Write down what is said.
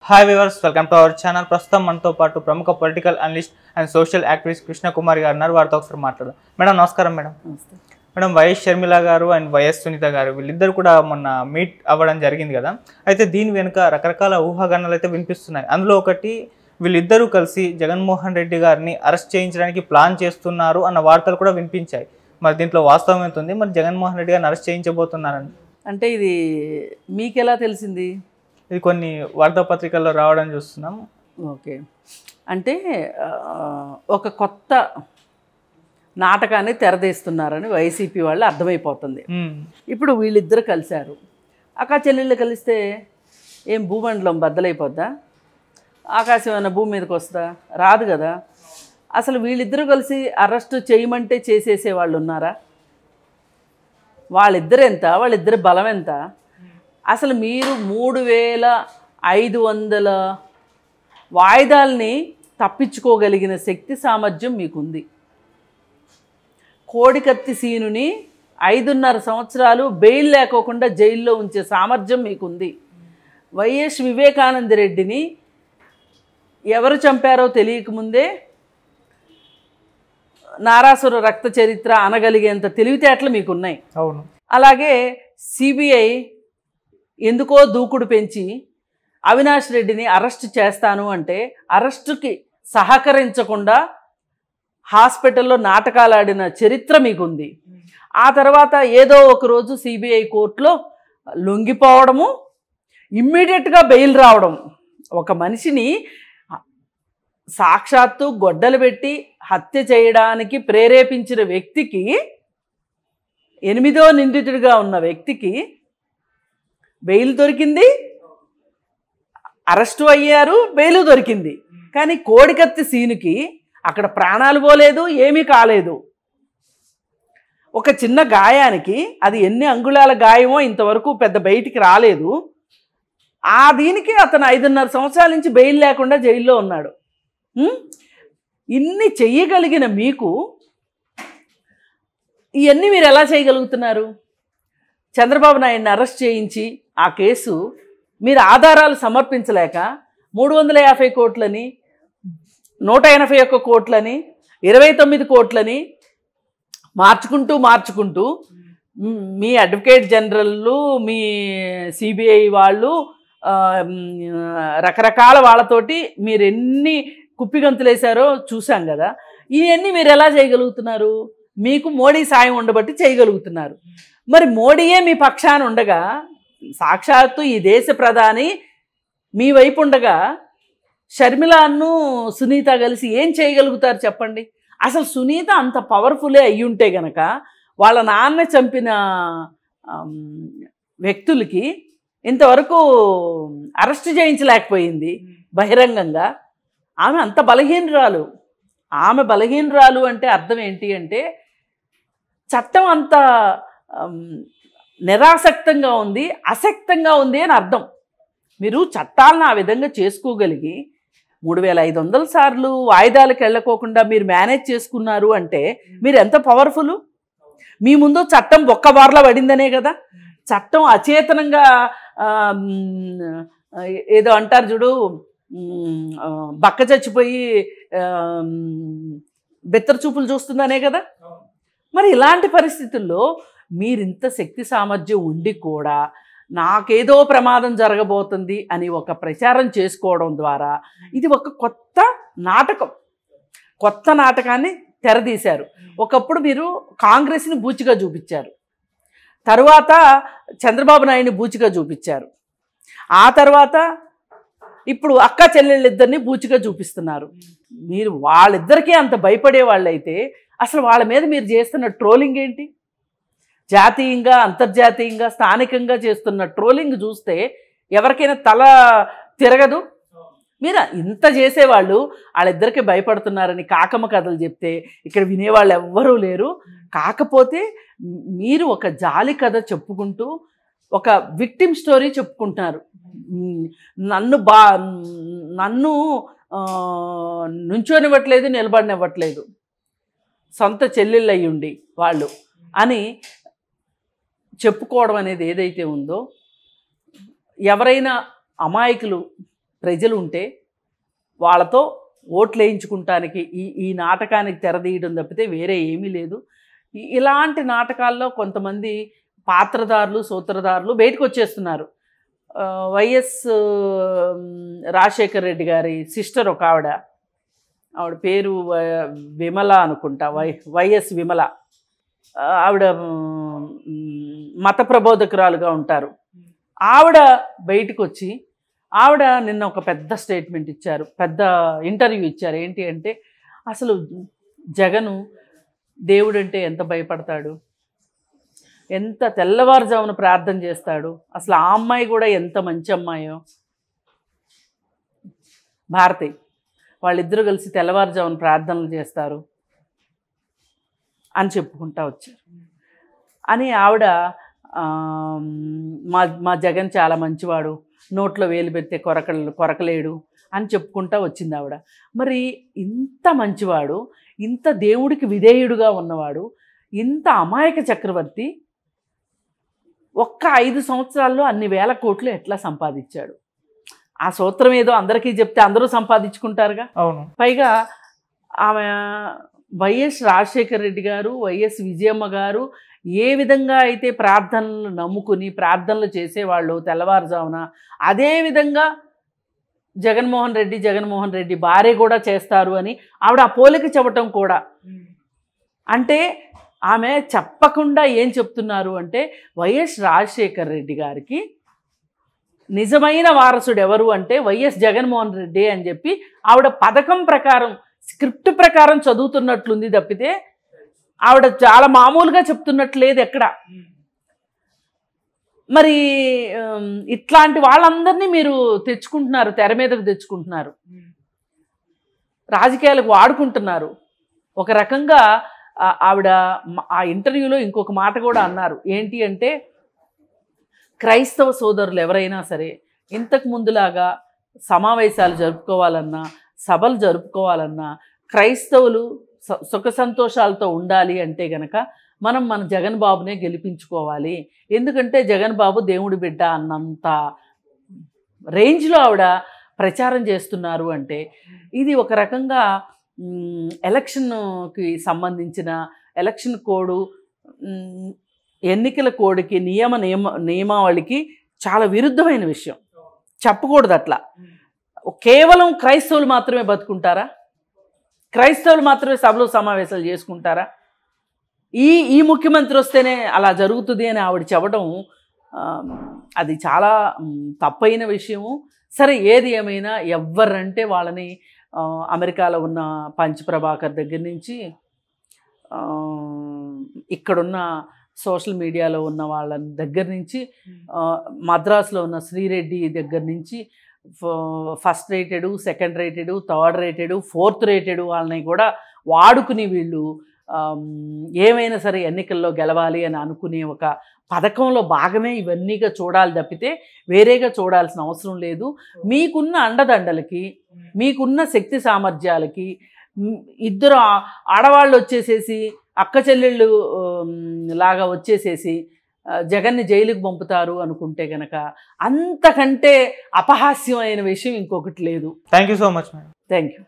Hi viewers, welcome to our channel. ప్రస్తుతం మనతో పాటు ప్రముఖ political analyst and social activist Krishna Kumar గారు ఉన్నారు. వారితో ఒకసారి మాట్లాడదాం. మేడం నమస్కారం. మేడం వైఎస్ షర్మిల గారు అండ్ వైఎస్ సునీత గారు వీళ్ళిద్దరు కూడా మొన్న మీట్ అవ్వడం జరిగింది కదా. అయితే దీని వెనుక రకరకాల ఊహాగానాలు అయితే వినిపిస్తున్నాయి. అందులో ఒకటి, వీళ్ళిద్దరూ కలిసి జగన్మోహన్ రెడ్డి గారిని అరెస్ట్ చేయించడానికి ప్లాన్ చేస్తున్నారు అన్న వార్తలు కూడా వినిపించాయి. మరి దీంట్లో వాస్తవం ఎంత ఉంది? మరి జగన్మోహన్ రెడ్డి గారిని అరెస్ట్ చేయించబోతున్నారని అంటే ఇది మీకెలా తెలిసింది? ఇది కొన్ని వార్తాపత్రికల్లో రావడం చూస్తున్నాం. ఓకే, అంటే ఒక కొత్త నాటకాన్ని తెరదీస్తున్నారని వైసీపీ వాళ్ళు అర్థమైపోతుంది. ఇప్పుడు వీళ్ళిద్దరు కలిశారు. అక్క చెల్లెళ్ళు కలిస్తే ఏం భూమండలం బద్దలైపోద్దా? ఆకాశం ఏమైనా భూమి మీదకి వస్తుందా? రాదు కదా. అసలు వీళ్ళిద్దరూ కలిసి అరెస్ట్ చేయమంటే చేసేసే వాళ్ళు ఉన్నారా? వాళ్ళిద్దరు ఎంత? వాళ్ళిద్దరి బలం ఎంత? అసలు మీరు 3500 వాయిదాల్ని తప్పించుకోగలిగిన శక్తి సామర్థ్యం మీకుంది. కోడికత్తి సీనుని 5.5 సంవత్సరాలు బెయిల్ లేకోకుండా జైల్లో ఉంచే సామర్థ్యం మీకుంది. వైఎస్ వివేకానంద రెడ్డిని ఎవరు చంపారో తెలియకముందే నారాసుర రక్త చరిత్ర అనగలిగేంత తెలివితేటలు మీకున్నాయి. అవును. అలాగే సిబిఐ ఎందుకో దూకుడు పెంచి అవినాష్ రెడ్డిని అరెస్ట్ చేస్తాను అంటే అరెస్టుకి సహకరించకుండా హాస్పిటల్లో నాటకాలు ఆడిన చరిత్ర మీకుంది. ఆ తర్వాత ఏదో ఒకరోజు సిబిఐ కోర్టులో లొంగిపోవడము, ఇమ్మీడియట్గా బెయిల్ రావడం. ఒక మనిషిని సాక్షాత్తు గొడ్డలు పెట్టి హత్య చేయడానికి ప్రేరేపించిన వ్యక్తికి, 8వ నిందితుడిగా ఉన్న వ్యక్తికి బెయిల్ దొరికింది, అరెస్టు అయ్యారు, బెయిల్ దొరికింది. కానీ కోడికత్తి సీనుకి అక్కడ ప్రాణాలు పోలేదు, ఏమీ కాలేదు. ఒక చిన్న గాయానికి, అది ఎన్ని అంగుళాల గాయమో ఇంతవరకు పెద్ద బయటికి రాలేదు, ఆ దీనికి అతను 5.5 సంవత్సరాల నుంచి బెయిల్ లేకుండా జైల్లో ఉన్నాడు. ఇన్ని చెయ్యగలిగిన మీకు ఇవన్నీ మీరు ఎలా చేయగలుగుతున్నారు? చంద్రబాబు నాయుడిని అరెస్ట్ చేయించి ఆ కేసు మీరు ఆధారాలు సమర్పించలేక 350 కోట్లని, 181 కోట్లని, 29 కోట్లని మార్చుకుంటూ మీ అడ్వకేట్ జనరల్లు, మీ సిబిఐ వాళ్ళు, రకరకాల వాళ్ళతోటి మీరు ఎన్ని కుప్పిగంతులేశారో చూసాం కదా. ఇవన్నీ మీరు ఎలా చేయగలుగుతున్నారు? మీకు మోడీ సాయం ఉండబట్టి చేయగలుగుతున్నారు. మరి మోడీయే మీ పక్షాన ఉండగా, సాక్షాత్తు ఈ దేశ ప్రధాని మీ వైపు ఉండగా, షర్మిలాను సునీత కలిసి ఏం చేయగలుగుతారు చెప్పండి? అసలు సునీత అంత పవర్ఫుల్లే అయ్యుంటే గనక వాళ్ళ నాన్న చంపిన వ్యక్తులకి ఇంతవరకు అరెస్ట్ చేయించలేకపోయింది బహిరంగంగా. ఆమె అంత బలహీనరాలు. ఆమె బలహీనరాలు అంటే అర్థం ఏంటి అంటే, చట్టం అంత నిరాసక్తంగా ఉంది, అసక్తంగా ఉంది అని అర్థం. మీరు చట్టాలను ఆ విధంగా చేసుకోగలిగి 3500 సార్లు వాయిదాలకు వెళ్ళకోకుండా మీరు మేనేజ్ చేసుకున్నారు అంటే మీరు ఎంత పవర్ఫుల్. మీ ముందు చట్టం ఒక్క బార్లా పడిందనే కదా. చట్టం అచేతనంగా ఏదో అంటారు చూడు, బక్క చచ్చిపోయి బెత్తర చూపులు చూస్తుందనే కదా. మరి ఇలాంటి పరిస్థితుల్లో మీరింత శక్తి సామర్థ్యం ఉండి కూడా నాకేదో ప్రమాదం జరగబోతుంది అని ఒక ప్రచారం చేసుకోవడం ద్వారా ఇది ఒక కొత్త నాటకాన్ని తెరదీశారు. ఒకప్పుడు మీరు కాంగ్రెస్ని బూచిగా చూపించారు, తరువాత చంద్రబాబు నాయుడిని బూచిగా చూపించారు, ఆ తర్వాత ఇప్పుడు అక్క చెల్లెళ్ళిద్దరిని బూచిగా చూపిస్తున్నారు. మీరు వాళ్ళిద్దరికీ అంత భయపడే వాళ్ళైతే అసలు వాళ్ళ మీద మీరు చేస్తున్న ట్రోలింగ్ ఏంటి? జాతీయంగా, అంతర్జాతీయంగా, స్థానికంగా చేస్తున్న ట్రోలింగ్ చూస్తే ఎవరికైనా తల తిరగదు. మీరు ఇంత చేసేవాళ్ళు వాళ్ళిద్దరికీ భయపడుతున్నారని కాకమ్మ కథలు చెప్తే ఇక్కడ వినేవాళ్ళు ఎవ్వరూ లేరు. కాకపోతే మీరు ఒక జాలి కథ చెప్పుకుంటూ ఒక విక్టిమ్ స్టోరీ చెప్పుకుంటున్నారు. నన్ను నుంచోనివ్వట్లేదు, నిలబడినివ్వట్లేదు, సొంత చెల్లెళ్ళు అయ్యుండి వాళ్ళు అని చెప్పుకోవడం అనేది ఏదైతే ఉందో, ఎవరైనా అమాయకులు ప్రజలు ఉంటే వాళ్ళతో ఓట్లు వేయించుకుంటానికి ఈ నాటకానికి తెరదీయడం తప్పితే వేరే ఏమీ లేదు. ఇలాంటి నాటకాల్లో కొంతమంది పాత్రదారులు సూత్రధారులు బయటకు వచ్చేస్తున్నారు. వైఎస్ రాజశేఖర్ రెడ్డి గారి సిస్టర్ ఒక ఆవిడ పేరు విమల అనుకుంటా, వైఎస్ విమల. ఆవిడ మత ప్రబోధకురాలుగా ఉంటారు. ఆవిడ బయటకు వచ్చి ఆవిడ నిన్న ఒక పెద్ద స్టేట్మెంట్ ఇచ్చారు, పెద్ద ఇంటర్వ్యూ ఇచ్చారు. ఏంటి అంటే అసలు జగను దేవుడంటే ఎంత భయపడతాడు, ఎంత తెల్లవారుజామున ప్రార్థన చేస్తాడు, అసలు ఆ అమ్మాయి కూడా ఎంత మంచి అమ్మాయో, భారతి వాళ్ళిద్దరూ కలిసి తెల్లవారుజామున ప్రార్థనలు చేస్తారు అని చెప్పుకుంటా వచ్చారు. అని ఆవిడ మా జగన్ చాలా మంచివాడు, నోట్లో వేలు పెడితే కొరకలేడు అని చెప్పుకుంటా వచ్చింది ఆవిడ. మరి ఇంత మంచివాడు, ఇంత దేవుడికి విధేయుడుగా ఉన్నవాడు, ఇంత అమాయక చక్రవర్తి ఒక్క 5 సంవత్సరాల్లో అన్ని వేల కోట్లు ఎట్లా సంపాదించాడు? ఆ సూత్రం ఏదో అందరికీ చెప్తే అందరూ సంపాదించుకుంటారుగా. అవును. పైగా ఆమె వైఎస్ రాజశేఖర్ రెడ్డి గారు, వైఎస్ విజయమ్మ గారు ఏ విధంగా అయితే ప్రార్థనలు నమ్ముకుని ప్రార్థనలు చేసేవాళ్ళు తెల్లవారుజామున, అదేవిధంగా జగన్మోహన్ రెడ్డి భార్య కూడా చేస్తారు అని ఆవిడ ఆ పోలిక చెప్పటం కూడా. అంటే ఆమె చెప్పకుండా ఏం చెప్తున్నారు అంటే వైఎస్ రాజశేఖర్ రెడ్డి గారికి నిజమైన వారసుడు ఎవరు అంటే వైఎస్ జగన్మోహన్ రెడ్డి అని చెప్పి ఆవిడ పథకం ప్రకారం స్క్రిప్ట్ ప్రకారం చదువుతున్నట్లుంది తప్పితే ఆవిడ చాలా మామూలుగా చెప్తున్నట్లేదు ఎక్కడ. మరి ఇట్లాంటి వాళ్ళందరినీ మీరు తెచ్చుకుంటున్నారు, తెర మీదకు తెచ్చుకుంటున్నారు, రాజకీయాలకు వాడుకుంటున్నారు. ఒక రకంగా ఆవిడ ఆ ఇంటర్వ్యూలో ఇంకొక మాట కూడా అన్నారు. ఏంటి అంటే క్రైస్తవ సోదరులు ఎవరైనా సరే ఇంతకు ముందులాగా సమావేశాలు జరుపుకోవాలన్నా, సభలు జరుపుకోవాలన్నా, క్రైస్తవులు సుఖ సంతోషాలతో ఉండాలి అంటే గనక మనం మన జగన్ బాబునే గెలిపించుకోవాలి. ఎందుకంటే జగన్ బాబు దేవుడి బిడ్డ అన్నంత రేంజ్లో ఆవిడ ప్రచారం చేస్తున్నారు. అంటే ఇది ఒక రకంగా ఎలక్షన్కి సంబంధించిన ఎలక్షన్ కోడ్, ఎన్నికల కోడ్కి నియమావళికి చాలా విరుద్ధమైన విషయం. చెప్పకూడదు అట్లా. కేవలం క్రైస్తవులు మాత్రమే బతుకుంటారా? క్రైస్తవులు మాత్రమే సభలు సమావేశాలు చేసుకుంటారా? ఈ ముఖ్యమంత్రి వస్తేనే అలా జరుగుతుంది అని ఆవిడ చెప్పడం అది చాలా తప్పైన విషయము. సరే, ఏది ఏమైనా ఎవరంటే వాళ్ళని అమెరికాలో ఉన్న పంచప్రభాకర్ దగ్గర నుంచి ఇక్కడున్న సోషల్ మీడియాలో ఉన్న వాళ్ళ దగ్గర నుంచి, మద్రాసులో ఉన్న శ్రీరెడ్డి దగ్గర నుంచి, first rated, second rated, third rated, fourth rated వాళ్ళని కూడా వాడుకుని వీళ్ళు ఏమైనా సరే ఎన్నికల్లో గెలవాలి అని అనుకునే ఒక పథకంలో భాగమే ఇవన్నీగా చూడాలి తప్పితే వేరేగా చూడాల్సిన అవసరం లేదు. మీకున్న అండదండలకి, మీకున్న శక్తి సామర్థ్యాలకి ఇద్దరు ఆడవాళ్ళు వచ్చేసేసి అక్క చెల్లెళ్ళు లాగా వచ్చేసేసి జగన్ని జైలుకి పంపుతారు అనుకుంటే గనక అంతకంటే అపహాస్యమైన విషయం ఇంకొకటి లేదు. Thank you so much madam. Thank you.